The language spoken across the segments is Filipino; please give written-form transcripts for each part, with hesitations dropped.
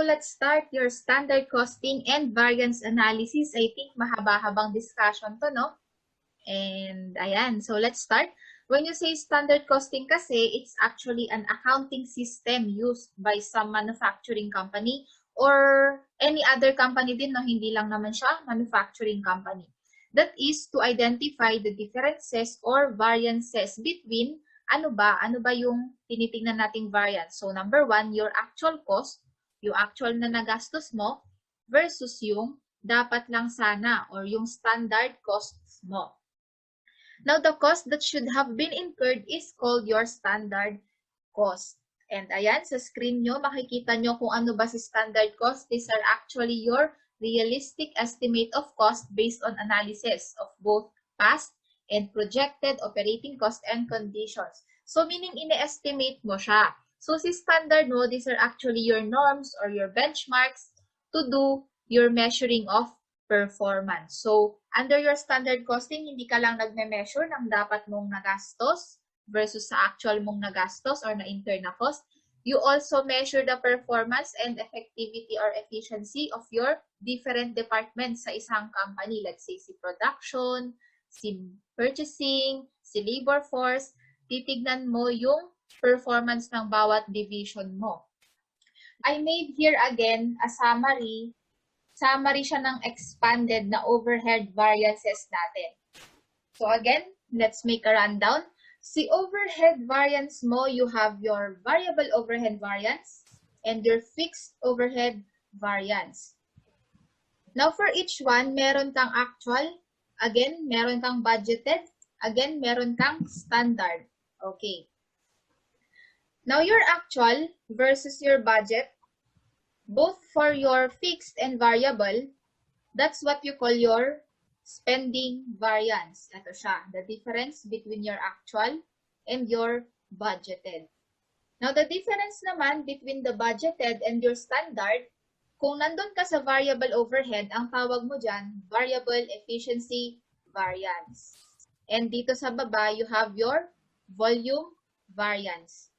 let's start your standard costing and variance analysis. I think mahaba-habang discussion to, no? And ayan, so let's start. When you say standard costing kasi, it's actually an accounting system used by some manufacturing company or any other company din, no? Hindi lang naman siya manufacturing company. That is to identify the differences or variances between ano ba yung tinitingnan nating variance. So number one, your actual cost, yung actual na nagastos mo versus yung dapat lang sana or yung standard costs mo. Now, the cost that should have been incurred is called your standard cost. And ayan, sa screen nyo, makikita nyo kung ano ba si standard cost. These are actually your realistic estimate of cost based on analysis of both past and projected operating cost and conditions. So, meaning ine-estimate mo siya. So, si standard mo, these are actually your norms or your benchmarks to do your measuring of performance. So, under your standard costing, hindi ka lang nagme-measure ng dapat mong nagastos versus sa actual mong nagastos or na-incur na cost. You also measure the performance and effectivity or efficiency of your different departments sa isang company. Let's say si production, si purchasing, si labor force. Titignan mo yung performance ng bawat division mo. I made here again a summary. Summary siya ng expanded na overhead variances natin. So again, let's make a rundown. Si overhead variance mo, you have your variable overhead variance and your fixed overhead variance. Now for each one, meron kang actual, again, meron kang budgeted, again, meron kang standard. Okay. Now your actual versus your budget, both for your fixed and variable, that's what you call your spending variance. Ito siya, the difference between your actual and your budgeted. Now, the difference naman between the budgeted and your standard, kung nandun ka sa variable overhead, ang tawag mo dyan, variable efficiency variance. And dito sa baba, you have your volume variance.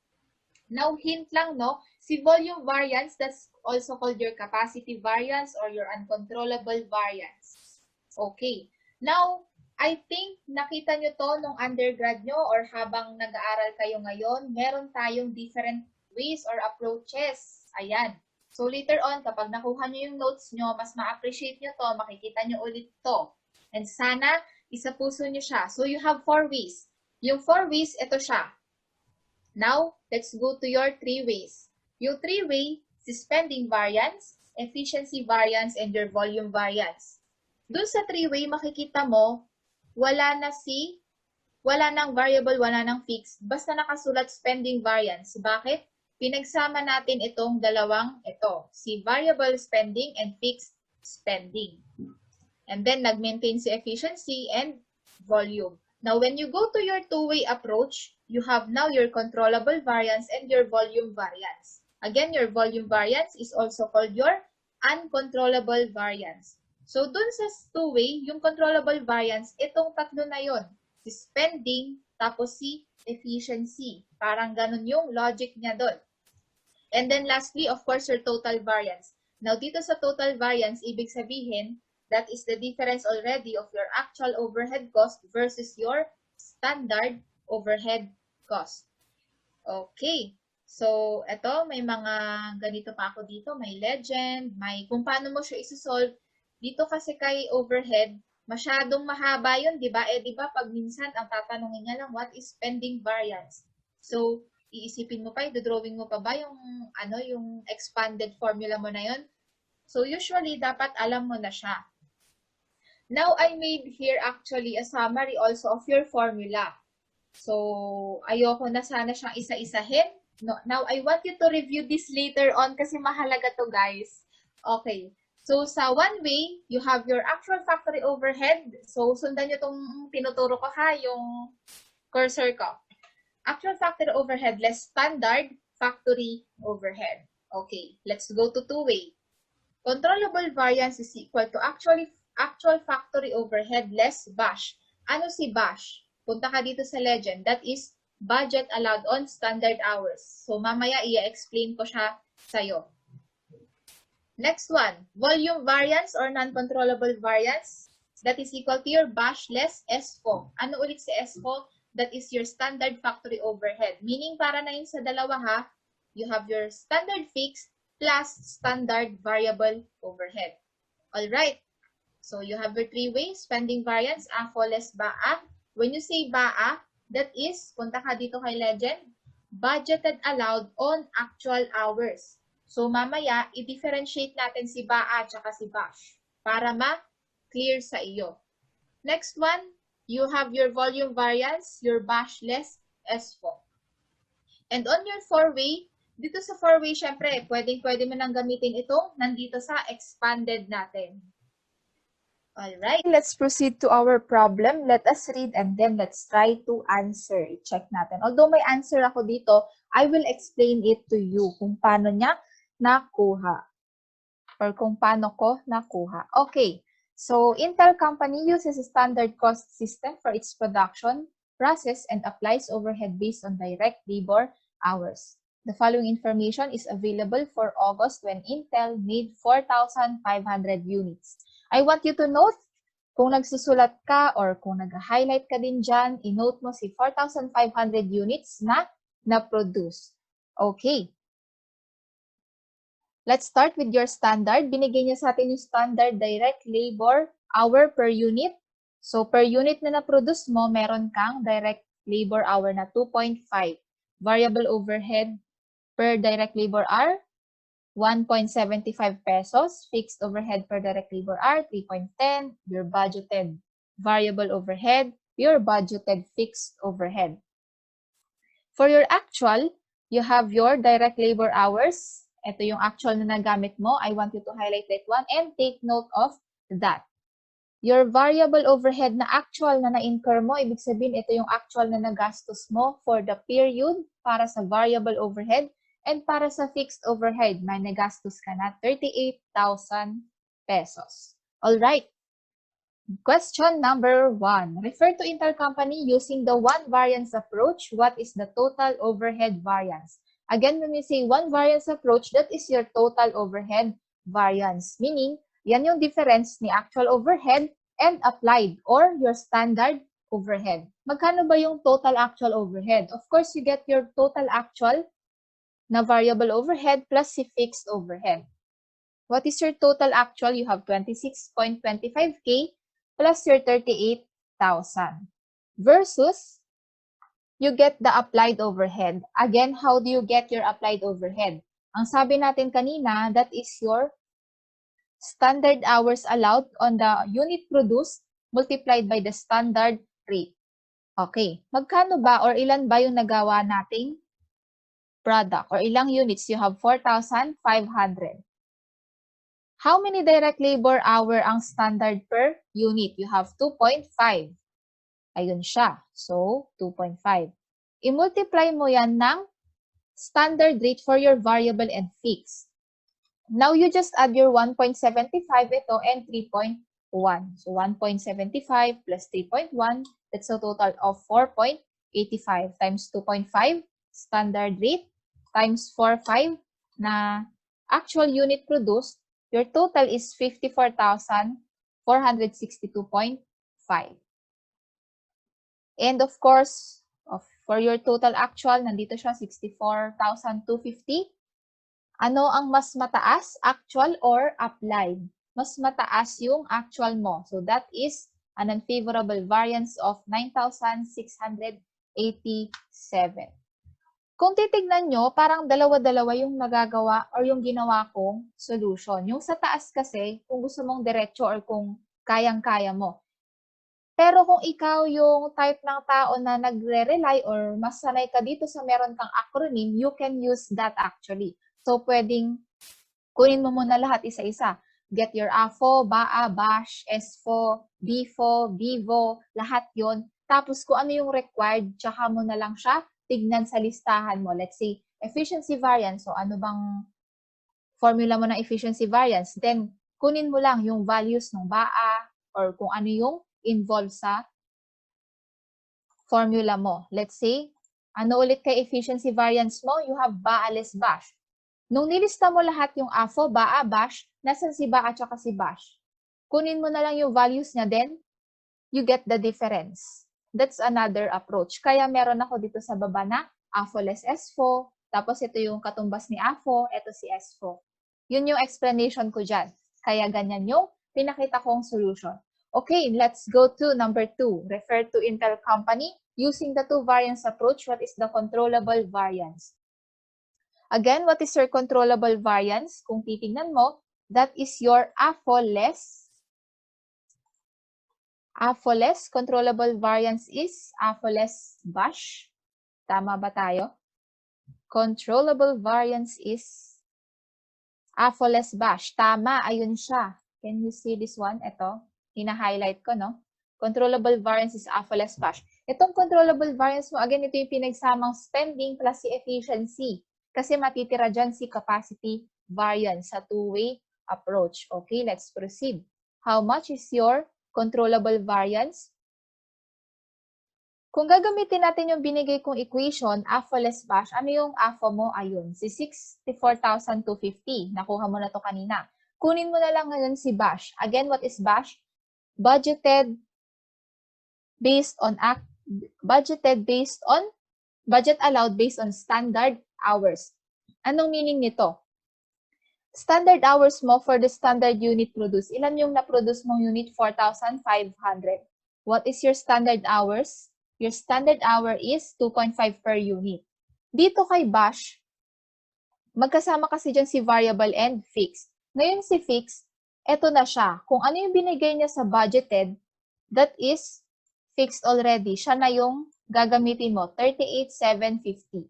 Now, hint lang, no? Si volume variance, that's also called your capacity variance or your uncontrollable variance. Okay. Now, I think nakita nyo to nung undergrad nyo or habang nag-aaral kayo ngayon, meron tayong different ways or approaches. Ayan. So, later on, kapag nakuha nyo yung notes nyo, mas ma-appreciate nyo to, makikita nyo ulit to. And sana, isa puso nyo siya. So, you have 4 ways. Yung 4 ways, ito siya. Now, let's go to your 3 ways. Yung 3-way, si spending variance, efficiency variance, and your volume variance. Doon sa 3-way, makikita mo, wala nang variable, wala nang fixed. Basta nakasulat spending variance. Bakit? Pinagsama natin itong dalawang ito. Si variable spending and fixed spending. And then, nag-maintain si efficiency and volume. Now, when you go to your 2-way approach, you have now your controllable variance and your volume variance. Again, your volume variance is also called your uncontrollable variance. So, dun sa 2-way, yung controllable variance, itong tatlo na yon. Si spending, tapos si efficiency. Parang ganun yung logic niya dun. And then lastly, of course, your total variance. Now, dito sa total variance, ibig sabihin, that is the difference already of your actual overhead cost versus your standard overhead cost. Okay. So, eto, may mga ganito pa ako dito. May legend, may kung paano mo siya isusolve. Dito kasi kay overhead, masyadong mahaba yun, di ba? Di ba, pag minsan, ang tatanungin nga lang, what is spending variance? So, iisipin mo pa, drawing mo pa ba yung, yung expanded formula mo na yun? So, usually, dapat alam mo na siya. Now, I made here actually a summary also of your formula. So, ayoko na sana siyang isa-isahin. No, now, I want you to review this later on kasi mahalaga to, guys. Okay. So, sa 1-way, you have your actual factory overhead. So, sundan nyo itong tinuturo ko ha, yung cursor ko. Actual factory overhead less standard factory overhead. Okay. Let's go to 2-way. Controllable variance is equal to actual factory overhead less BASH. Ano si BASH? Punta ka dito sa legend. That is budget allowed on standard hours. So, mamaya i-explain ko siya sa'yo. Next one, volume variance or non-controllable variance. That is equal to your bash less SFO. Ano ulit si SFO? That is your standard factory overhead. Meaning, para na yun sa dalawa ha, you have your standard fixed plus standard variable overhead. Alright. So, you have your three ways. Spending variance, AFO less BAA. When you say BAA, that is, punta ka dito kay Legend, budgeted allowed on actual hours. So, mamaya, i-differentiate natin si BAA at si BASH para ma-clear sa iyo. Next one, you have your volume variance, your BASH less SFO. And on your four-way, dito sa four-way, syempre, pwede mo nang gamitin itong nandito sa expanded natin. Alright, let's proceed to our problem. Let us read and then let's try to answer. Check natin. Although may answer ako dito, I will explain it to you kung paano niya nakuha or kung paano ko nakuha. Okay, so Intel company uses a standard cost system for its production process and applies overhead based on direct labor hours. The following information is available for August when Intel made 4,500 units. I want you to note, kung nagsusulat ka or kung nag-highlight ka din dyan, i-note mo si 4,500 units na na-produce. Okay. Let's start with your standard. Binigay niya sa atin yung standard direct labor hour per unit. So, per unit na na-produce mo, meron kang direct labor hour na 2.5. Variable overhead per direct labor hour, 1.75 pesos. Fixed overhead per direct labor hour, 3.10. Your budgeted variable overhead, your budgeted fixed overhead. For your actual, you have your direct labor hours. Ito yung actual na nagamit mo. I want you to highlight that one and take note of that. Your variable overhead na actual na na-incur mo, ibig sabihin ito yung actual na nagastos mo for the period para sa variable overhead. And para sa fixed overhead, may nagastos ka na 38,000 pesos. Alright. Question number 1. Refer to intercompany using the one variance approach. What is the total overhead variance? Again, when we say one variance approach, that is your total overhead variance. Meaning, yan yung difference ni actual overhead and applied or your standard overhead. Magkano ba yung total actual overhead? Of course, you get your total actual na variable overhead plus si fixed overhead. What is your total actual? You have 26.25K plus your 38,000 versus you get the applied overhead. Again, how do you get your applied overhead? Ang sabi natin kanina, that is your standard hours allowed on the unit produced multiplied by the standard rate. Okay, magkano ba or ilan ba yung nagawa nating product or ilang units? You have 4,500. How many direct labor hour ang standard per unit? You have 2.5. Ayun siya. So, 2.5. I-multiply mo yan ng standard rate for your variable and fixed. Now, you just add your 1.75 ito and 3.1. So, 1.75 plus 3.1, that's a total of 4.85 times 2.5 standard rate times 4.5 na actual unit produced, your total is 54,462.5. And of course, for your total actual, nandito siya 64,250. Ano ang mas mataas, actual or applied? Mas mataas yung actual mo. So that is an unfavorable variance of 9,687. Kung titignan nyo, parang dalawa-dalawa yung nagagawa or yung ginawa kong solution. Yung sa taas kasi, kung gusto mong diretso or kung kayang-kaya mo. Pero kung ikaw yung type ng tao na nagre-rely or mas sanay ka dito sa meron kang acronym, you can use that actually. So, pwedeng kunin mo muna lahat isa-isa. Get your AFO, BAA, BASH, SFO, BFO, BIVO, lahat yon. Tapos kung ano yung required, tsaka mo na lang siya tignan sa listahan mo. Let's say, efficiency variance. So, ano bang formula mo ng efficiency variance? Then, kunin mo lang yung values ng BAA or kung ano yung involved sa formula mo. Let's say, ano ulit kay efficiency variance mo? You have BAA less BASH. Nung nilista mo lahat yung AFO, BA, BASH, nasan si BA at saka si BASH? Kunin mo na lang yung values niya, then you get the difference. That's another approach. Kaya meron ako dito sa baba na AFO less S4, tapos ito yung katumbas ni AFO, ito si S4. Yun yung explanation ko dyan. Kaya ganyan yung pinakita kong solution. Okay, let's go to number 2. Refer to Intel company. Using the two variance approach, what is the controllable variance? Again, what is your controllable variance? Kung titingnan mo, that is your AFO less. AFO less, controllable variance is AFO less BASH. Tama ba tayo? Controllable variance is AFO less BASH. Tama, ayun siya. Can you see this one? Ito, hina-highlight ko, no? Controllable variance is AFO less BASH. Itong controllable variance mo, again, ito yung pinagsamang spending plus si efficiency. Kasi matitira dyan si capacity variance sa two-way approach. Okay, let's proceed. How much is your controllable variance? Kung gagamitin natin yung binigay kong equation, AFO less BASH, ano yung AFO mo? Ayun, si 64,250. Nakuha mo na to kanina. Kunin mo na lang ngayon si BASH. Again, what is BASH? Budget allowed based on standard hours. Anong meaning nito? Standard hours mo for the standard unit produced. Ilan yung na-produce mong unit? 4,500. What is your standard hours? Your standard hour is 2.5 per unit. Dito kay BASH, magkasama kasi dyan si variable and fixed. Ngayon si fixed, eto na siya. Kung ano yung binigay niya sa budgeted, that is fixed already. Siya na yung gagamitin mo, 38,750.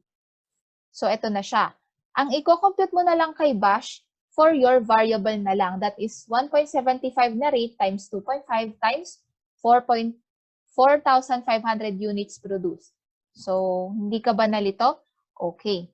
So, eto na siya. Ang i-compute mo na lang kay BASH for your variable na lang. That is 1.75 na rate times 2.5 times 4,500 units produced. So, hindi ka ba nalito? Okay.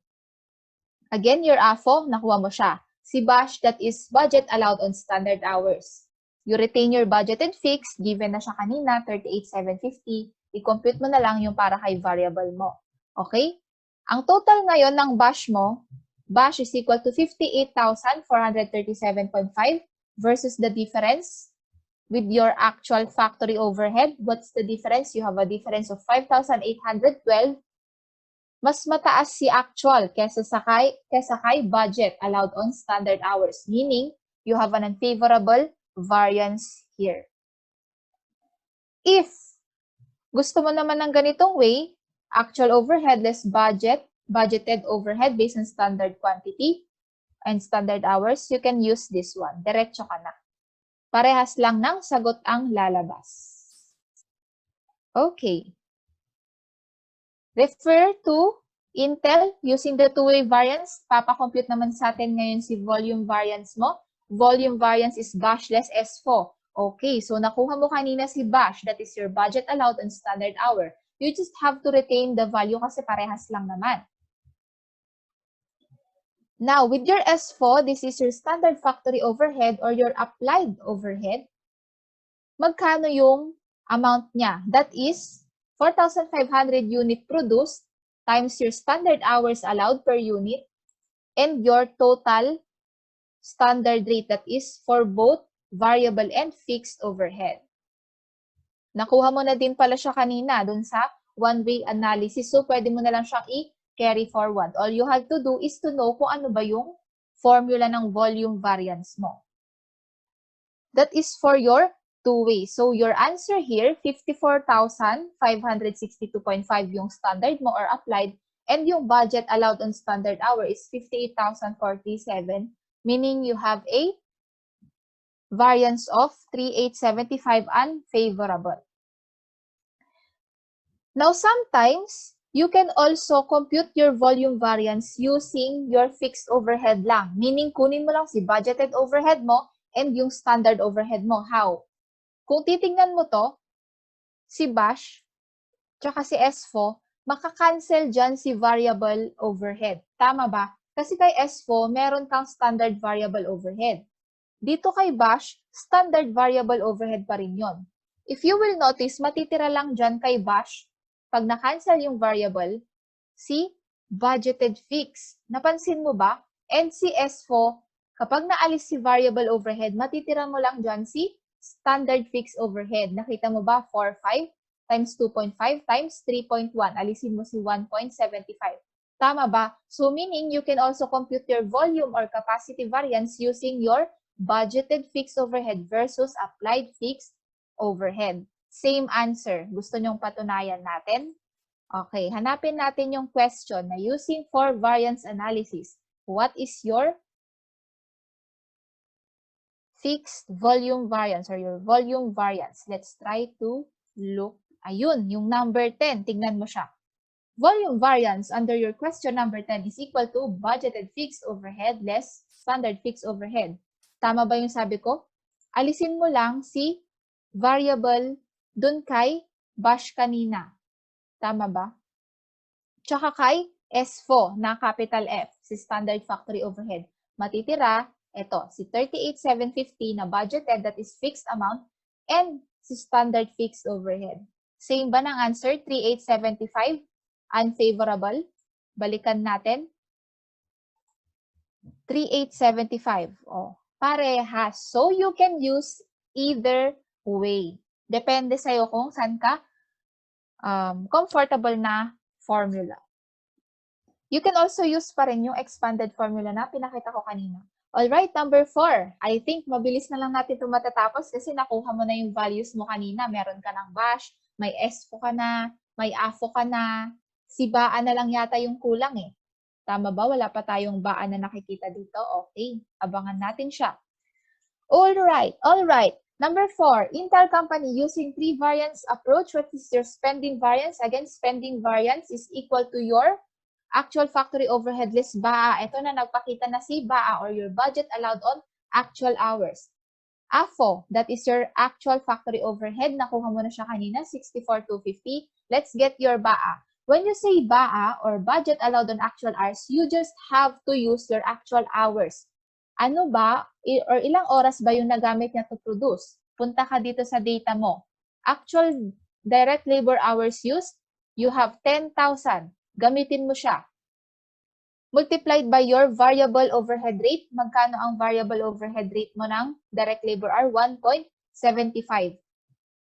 Again, your AFO, nakuha mo siya. Si BASH, that is budget allowed on standard hours. You retain your budgeted fixed, given na siya kanina, 38,750. I-compute mo na lang yung para kay variable mo. Okay? Ang total ngayon ng BASH mo, BASH is equal to 58,437.5 versus the difference with your actual factory overhead. What's the difference? You have a difference of 5,812. Mas mataas si actual kesa kay budget allowed on standard hours, meaning you have an unfavorable variance here. If gusto mo naman ng ganitong way, actual overhead less budgeted overhead based on standard quantity and standard hours, you can use this one. Diretso ka na. Parehas lang ng sagot ang lalabas. Okay. Refer to Intel using the two-way variance. Papakompute naman sa atin ngayon si volume variance mo. Volume variance is BASH less S4. Okay, so nakuha mo kanina si BASH. That is your budget allowed on standard hour. You just have to retain the value kasi parehas lang naman. Now, with your S4, this is your standard factory overhead or your applied overhead. Magkano yung amount niya? That is 4,500 unit produced times your standard hours allowed per unit and your total standard rate, that is for both variable and fixed overhead. Nakuha mo na din pala siya kanina dun sa one-way analysis. So, pwede mo na lang siyang i-carry forward. All you have to do is to know kung ano ba yung formula ng volume variance mo. That is for your two-way. So, your answer here, 54,562.5 yung standard mo or applied, and yung budget allowed on standard hour is 58,047, meaning you have a variance of 3,875 unfavorable. Now, sometimes, you can also compute your volume variance using your fixed overhead lang. Meaning, kunin mo lang si budgeted overhead mo and yung standard overhead mo. How? Kung titingnan mo to, si BASH, tsaka si S4, makakancel dyan si variable overhead. Tama ba? Kasi kay S4, meron kang standard variable overhead. Dito kay BASH, standard variable overhead pa rin yon. If you will notice, matitira lang dyan kay BASH, pag na-cancel yung variable, si budgeted fix. Napansin mo ba? And si S4, kapag naalis si variable overhead, matitira mo lang dyan si standard fixed overhead. Nakita mo ba? 4.5 times 2.5 times 3.1. Alisin mo si 1.75. Tama ba? So meaning you can also compute your volume or capacity variance using your budgeted fixed overhead versus applied fixed overhead. Same answer. Gusto nyong patunayan natin? Okay, hanapin natin yung question na using for variance analysis. What is your fixed volume variance or your volume variance? Let's try to look. Ayun, yung number 10. Tingnan mo siya. Volume variance under your question number 10 is equal to budgeted fixed overhead less standard fixed overhead. Tama ba yung sabi ko? Alisin mo lang si variable dun kay bash kanina. Tama ba? Tsaka kay S4 na capital F, si standard factory overhead. Matitira, ito, si 38,750 na budgeted, that is fixed amount, and si standard fixed overhead. Same ba ng answer? 3875, unfavorable. Balikan natin. 3875. Oh, parehas. So, you can use either way. Depende sa'yo kung saan ka comfortable na formula. You can also use pa rin yung expanded formula na pinakita ko kanina. Alright, number 4. I think mabilis na lang natin ito matatapos kasi nakuha mo na yung values mo kanina. Meron ka ng bash, may SFO ka na, may AFO ka na. Si baa na lang yata yung kulang eh. Tama ba? Wala pa tayong baa na nakikita dito. Okay, abangan natin siya. Alright. Number 4, intercompany using three variance approach. What is your spending variance? Again, spending variance is equal to your actual factory overhead less BAA. Ito na nagpakita na si BAA or your budget allowed on actual hours. AFO, that is your actual factory overhead. Nakuha mo na siya kanina, 64,250. Let's get your BAA. When you say BAA or budget allowed on actual hours, you just have to use your actual hours. Ano ba or ilang oras ba yung nagamit niya to produce? Punta ka dito sa data mo. Actual direct labor hours used, you have 10,000. Gamitin mo siya. Multiplied by your variable overhead rate. Magkano ang variable overhead rate mo ng direct labor hour? 1.75.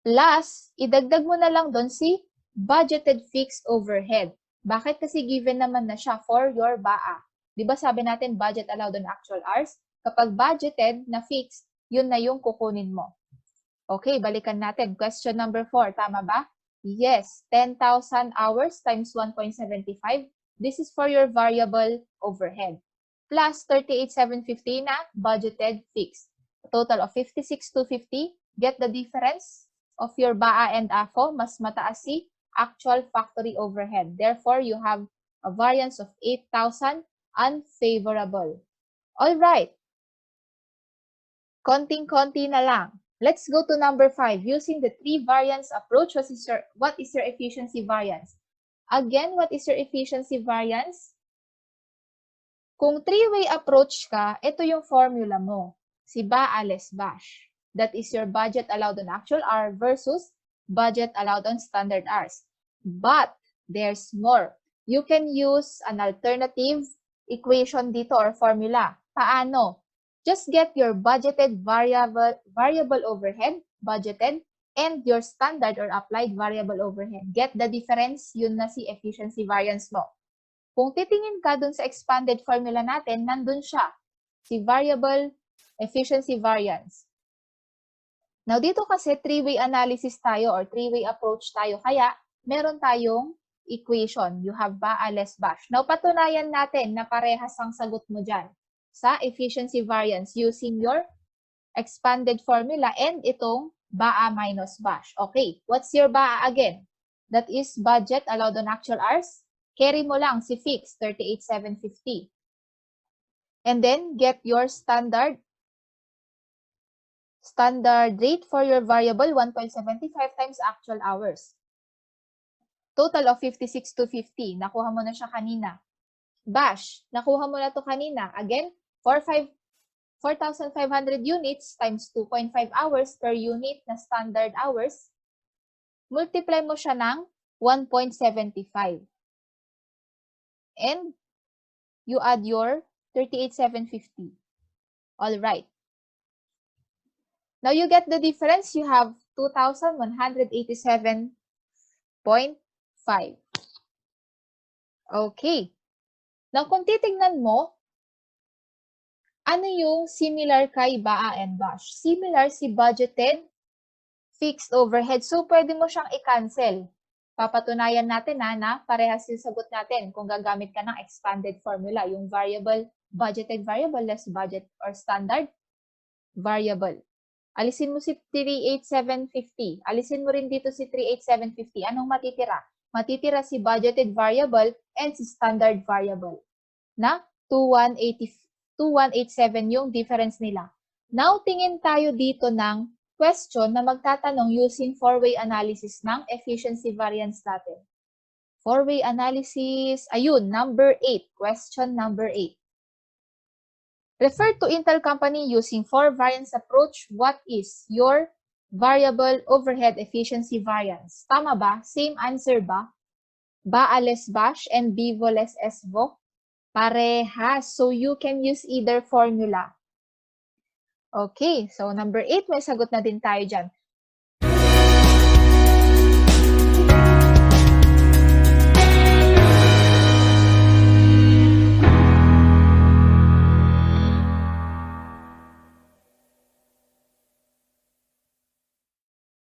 Plus, idagdag mo na lang doon si budgeted fixed overhead. Bakit? Kasi given naman na siya for your BAA. Di ba sabi natin budget allowed on actual hours? Kapag budgeted na fixed, yun na yung kukunin mo. Okay, balikan natin. Question number 4. Tama ba? Yes, 10,000 hours times 1.75. This is for your variable overhead. Plus 38,750 na budgeted fixed. A total of 56,250. Get the difference of your BAA and AFO. Mas mataas si actual factory overhead. Therefore, you have a variance of 8,000 unfavorable. All right. Konting-konti na lang. Let's go to number 5. Using the three variance approach, what is your efficiency variance? Again, what is your efficiency variance? Kung three-way approach ka, ito yung formula mo. Si BAA less BASH. That is your budget allowed on actual hour versus budget allowed on standard hours. But there's more. You can use an alternative equation dito or formula. Paano? Just get your budgeted variable overhead, budgeted, and your standard or applied variable overhead. Get the difference, yun na si efficiency variance mo. Kung titingin ka dun sa expanded formula natin, nandun siya, si variable efficiency variance. Now, dito kasi three-way analysis tayo or three-way approach tayo, kaya meron tayong equation. You have BAA less BASH. Now, patunayan natin na parehas ang sagot mo dyan sa efficiency variance using your expanded formula and itong BAA minus BASH. Okay, what's your BAA again? That is budget allowed on actual hours. Carry mo lang si fixed, 38,750. And then, get your standard rate for your variable, 1.75 times actual hours. Total of 56,250. Nakuha mo na siya kanina. BASH, nakuha mo na to kanina. Again, 4,500 units times 2.5 hours per unit na standard hours. Multiply mo siya ng 1.75. And you add your 38,750. All right. Now you get the difference. You have 2,187.5. Okay. Now kung titignan mo, ano yung similar kay BAA and BASH? Similar si budgeted fixed overhead. So, pwede mo siyang i-cancel. Papatunayan natin na parehas yung sagot natin kung gagamit ka ng expanded formula, yung variable, budgeted variable less budget or standard variable. Alisin mo si 38,750. Alisin mo rin dito si 38,750. Anong matitira? Matitira si budgeted variable and si standard variable na 2,187 yung difference nila. Now, tingin tayo dito ng question na magtatanong using four-way analysis ng efficiency variance natin. Four-way analysis, ayun, number 8, question number 8. Refer to Intel company using four-variance approach. What is your variable overhead efficiency variance? Tama ba? Same answer ba? BAA less BASH and BIVO less SVO? Parehas. So, you can use either formula. Okay, so number 8, may sagot na din tayo dyan.